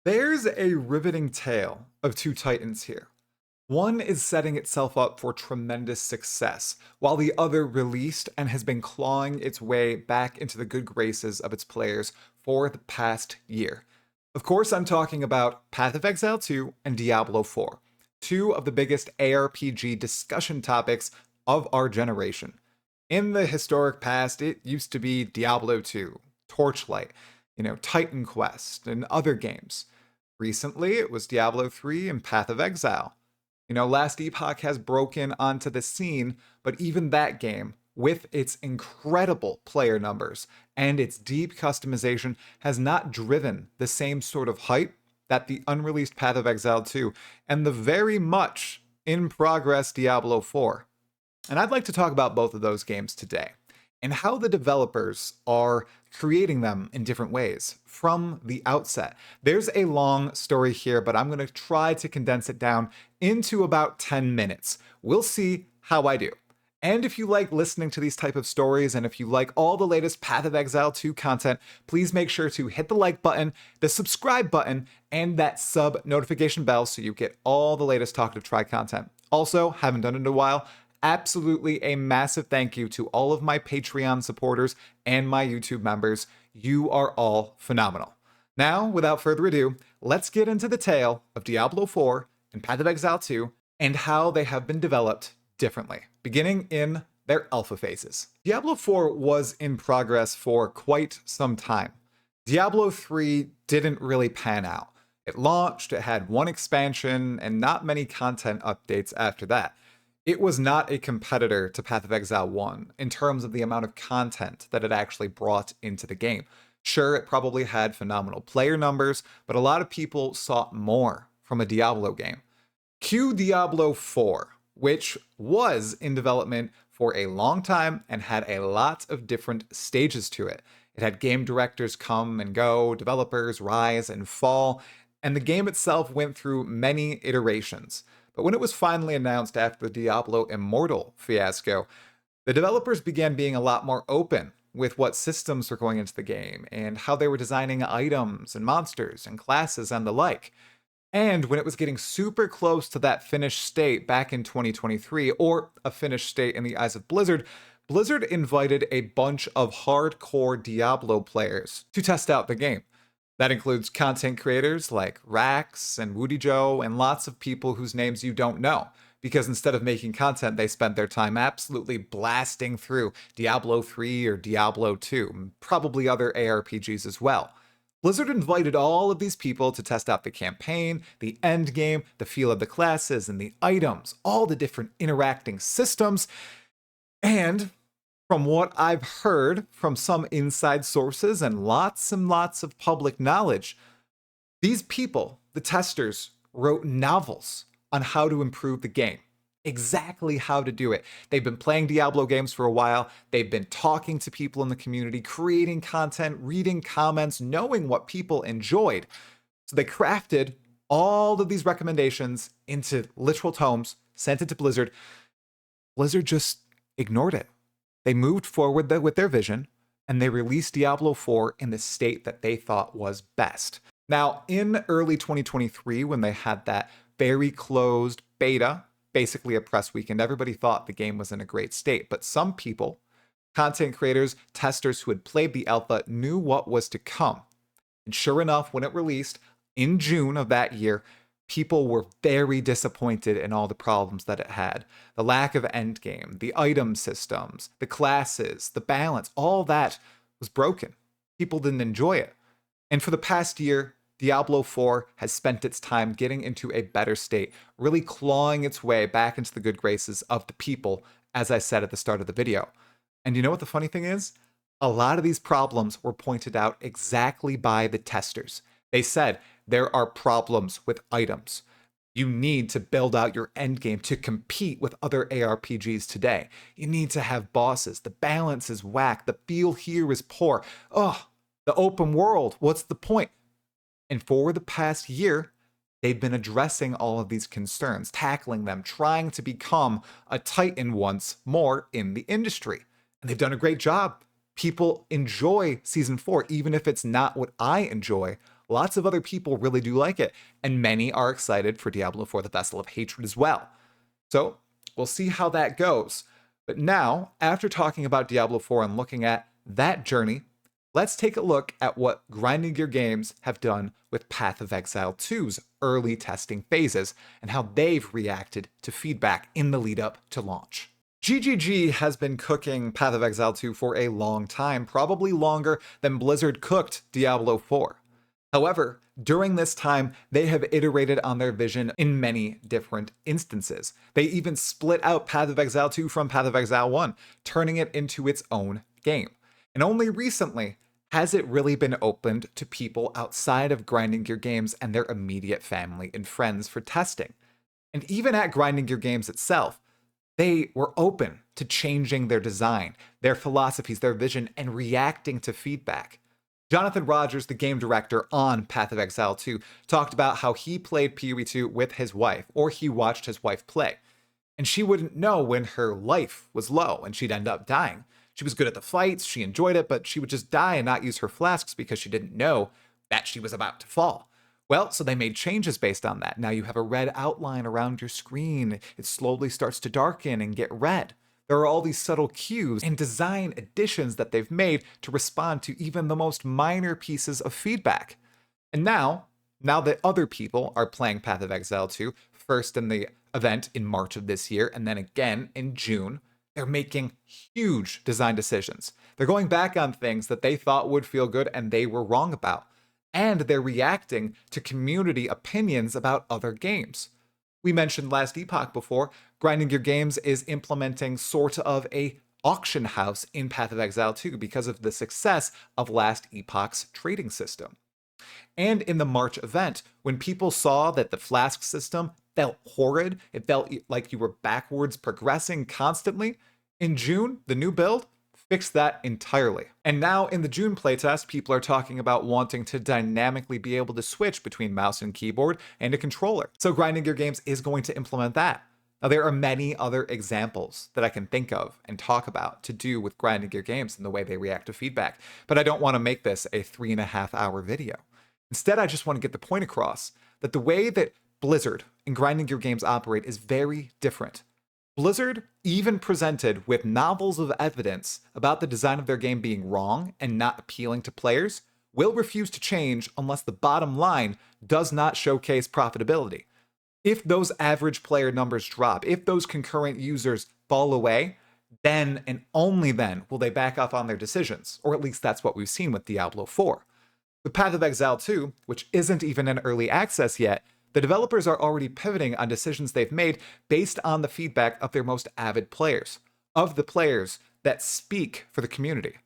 There's a riveting tale of two titans here. One is setting itself up for tremendous success, while the other released and has been clawing its way back into the good graces of its players for the past year. Of course, I'm talking about Path of Exile 2 and Diablo 4, two of the biggest ARPG discussion topics of our generation. In the historic past, it used to be Diablo 2, Torchlight, Titan Quest, and other games. Recently, it was Diablo 3 and Path of Exile. Last Epoch has broken onto the scene, but even that game, with its incredible player numbers and its deep customization, has not driven the same sort of hype that the unreleased Path of Exile 2 and the very much in progress Diablo 4. And I'd like to talk about both of those games today and how the developers are creating them in different ways from the outset. There's a long story here, but I'm going to try to condense it down into about 10 minutes. We'll see how I do. And if you like listening to these type of stories, and if you like all the latest Path of Exile 2 content, please make sure to hit the like button, the subscribe button, and that sub notification bell so you get all the latest Talkative Try content. Also, haven't done it in a while, absolutely a massive thank you to all of my Patreon supporters and my YouTube members. You are all phenomenal. Now, without further ado, let's get into the tale of Diablo 4 and Path of Exile 2 and how they have been developed differently, beginning in their alpha phases. Diablo 4 was in progress for quite some time. Diablo 3 didn't really pan out. It launched, it had one expansion, and not many content updates after that. It was not a competitor to Path of Exile 1 in terms of the amount of content that it actually brought into the game. Sure, it probably had phenomenal player numbers, but a lot of people sought more from a Diablo game. Cue Diablo 4, which was in development for a long time and had a lot of different stages to it. It had game directors come and go, developers rise and fall, and the game itself went through many iterations. But when it was finally announced after the Diablo Immortal fiasco, the developers began being a lot more open with what systems were going into the game and how they were designing items and monsters and classes and the like. And when it was getting super close to that finished state back in 2023, or a finished state in the eyes of Blizzard, Blizzard invited a bunch of hardcore Diablo players to test out the game. That includes content creators like Rax and Woody Joe and lots of people whose names you don't know, because instead of making content, they spent their time absolutely blasting through Diablo 3 or Diablo 2, and probably other ARPGs as well. Blizzard invited all of these people to test out the campaign, the end game, the feel of the classes and the items, all the different interacting systems, and from what I've heard from some inside sources and lots of public knowledge, these people, the testers, wrote novels on how to improve the game. Exactly how to do it. They've been playing Diablo games for a while. They've been talking to people in the community, creating content, reading comments, knowing what people enjoyed. So they crafted all of these recommendations into literal tomes, sent it to Blizzard. Blizzard just ignored it. They moved forward with their vision, and they released Diablo 4 in the state that they thought was best. Now, in early 2023, when they had that very closed beta, basically a press weekend, everybody thought the game was in a great state. But some people, content creators, testers who had played the alpha, knew what was to come. And sure enough, when it released in June of that year, people were very disappointed in all the problems that it had. The lack of endgame, the item systems, the classes, the balance, all that was broken. People didn't enjoy it. And for the past year, Diablo 4 has spent its time getting into a better state, really clawing its way back into the good graces of the people, as I said at the start of the video. And you know what the funny thing is? A lot of these problems were pointed out exactly by the testers. They said, there are problems with items. You need to build out your endgame to compete with other ARPGs today. You need to have bosses. The balance is whack. The feel here is poor. Oh, the open world. What's the point? And for the past year, they've been addressing all of these concerns, tackling them, trying to become a titan once more in the industry. And they've done a great job. People enjoy Season 4, even if it's not what I enjoy Lots of other people really do like it, and many are excited for Diablo 4 the Vessel of Hatred as well. So we'll see how that goes. But now, after talking about Diablo 4 and looking at that journey, let's take a look at what Grinding Gear Games have done with Path of Exile 2's early testing phases and how they've reacted to feedback in the lead up to launch. GGG has been cooking Path of Exile 2 for a long time, probably longer than Blizzard cooked Diablo 4. However, during this time, they have iterated on their vision in many different instances. They even split out Path of Exile 2 from Path of Exile 1, turning it into its own game. And only recently has it really been opened to people outside of Grinding Gear Games and their immediate family and friends for testing. And even at Grinding Gear Games itself, they were open to changing their design, their philosophies, their vision, and reacting to feedback. Jonathan Rogers, the game director on Path of Exile 2, talked about how he played PoE2 with his wife, or he watched his wife play. And she wouldn't know when her life was low and she'd end up dying. She was good at the fights, she enjoyed it, but she would just die and not use her flasks because she didn't know that she was about to fall. Well, so they made changes based on that. Now you have a red outline around your screen. It slowly starts to darken and get red. There are all these subtle cues and design additions that they've made to respond to even the most minor pieces of feedback. And now that other people are playing Path of Exile 2, first in the event in March of this year, and then again in June, they're making huge design decisions. They're going back on things that they thought would feel good and they were wrong about. And they're reacting to community opinions about other games. We mentioned last Epoch before, Grinding Gear Games is implementing sort of a auction house in Path of Exile 2 because of the success of last Epoch's trading system. And in the March event, when people saw that the flask system felt horrid, it felt like you were backwards progressing constantly, in June, the new build fixed that entirely. And now in the June playtest, people are talking about wanting to dynamically be able to switch between mouse and keyboard and a controller. So Grinding Gear Games is going to implement that. Now there are many other examples that I can think of and talk about to do with Grinding Gear Games and the way they react to feedback, but I don't want to make this a 3.5-hour video. Instead, I just want to get the point across that the way that Blizzard and Grinding Gear Games operate is very different. Blizzard, even presented with novels of evidence about the design of their game being wrong and not appealing to players, will refuse to change unless the bottom line does not showcase profitability. If those average player numbers drop, if those concurrent users fall away, then and only then will they back off on their decisions, or at least that's what we've seen with Diablo 4. With Path of Exile 2, which isn't even in early access yet, the developers are already pivoting on decisions they've made based on the feedback of their most avid players, of the players that speak for the community.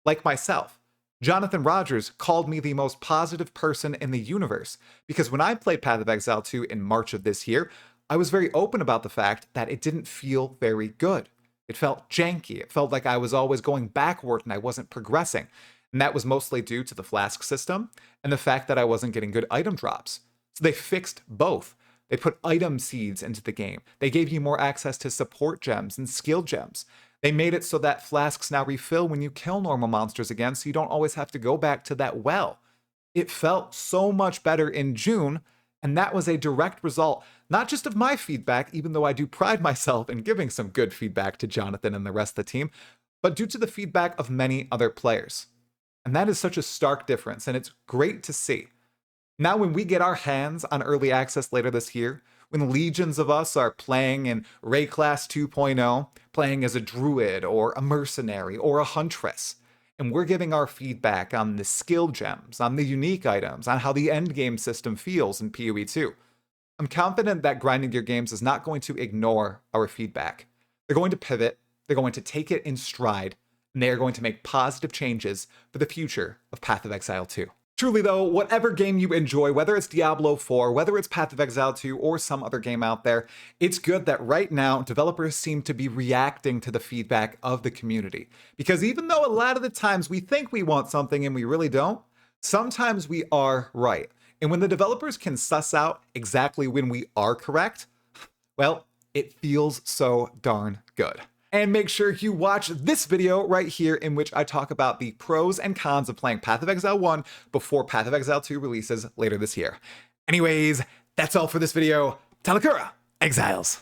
Like myself, Jonathan Rogers called me the most positive person in the universe because when I played Path of Exile 2 in March of this year, I was very open about the fact that it didn't feel very good. It felt janky. It felt like I was always going backward and I wasn't progressing. And that was mostly due to the flask system and the fact that I wasn't getting good item drops. So they fixed both. They put item seeds into the game. They gave you more access to support gems and skill gems. They made it so that flasks now refill when you kill normal monsters again, so you don't always have to go back to that well. It felt so much better in June, and that was a direct result, not just of my feedback, even though I do pride myself in giving some good feedback to Jonathan and the rest of the team, but due to the feedback of many other players. And that is such a stark difference, and it's great to see. Now, when we get our hands on early access later this year, when legions of us are playing in Rayclass 2.0, playing as a druid or a mercenary or a huntress, and we're giving our feedback on the skill gems, on the unique items, on how the endgame system feels in PoE2, I'm confident that Grinding Gear Games is not going to ignore our feedback. They're going to pivot, they're going to take it in stride, and they are going to make positive changes for the future of Path of Exile 2. Truly though, whatever game you enjoy, whether it's Diablo 4, whether it's Path of Exile 2, or some other game out there, it's good that right now developers seem to be reacting to the feedback of the community. Because even though a lot of the times we think we want something and we really don't, sometimes we are right. And when the developers can suss out exactly when we are correct, well, it feels so darn good. And make sure you watch this video right here in which I talk about the pros and cons of playing Path of Exile 1 before Path of Exile 2 releases later this year. Anyways, that's all for this video. Talakura, Exiles.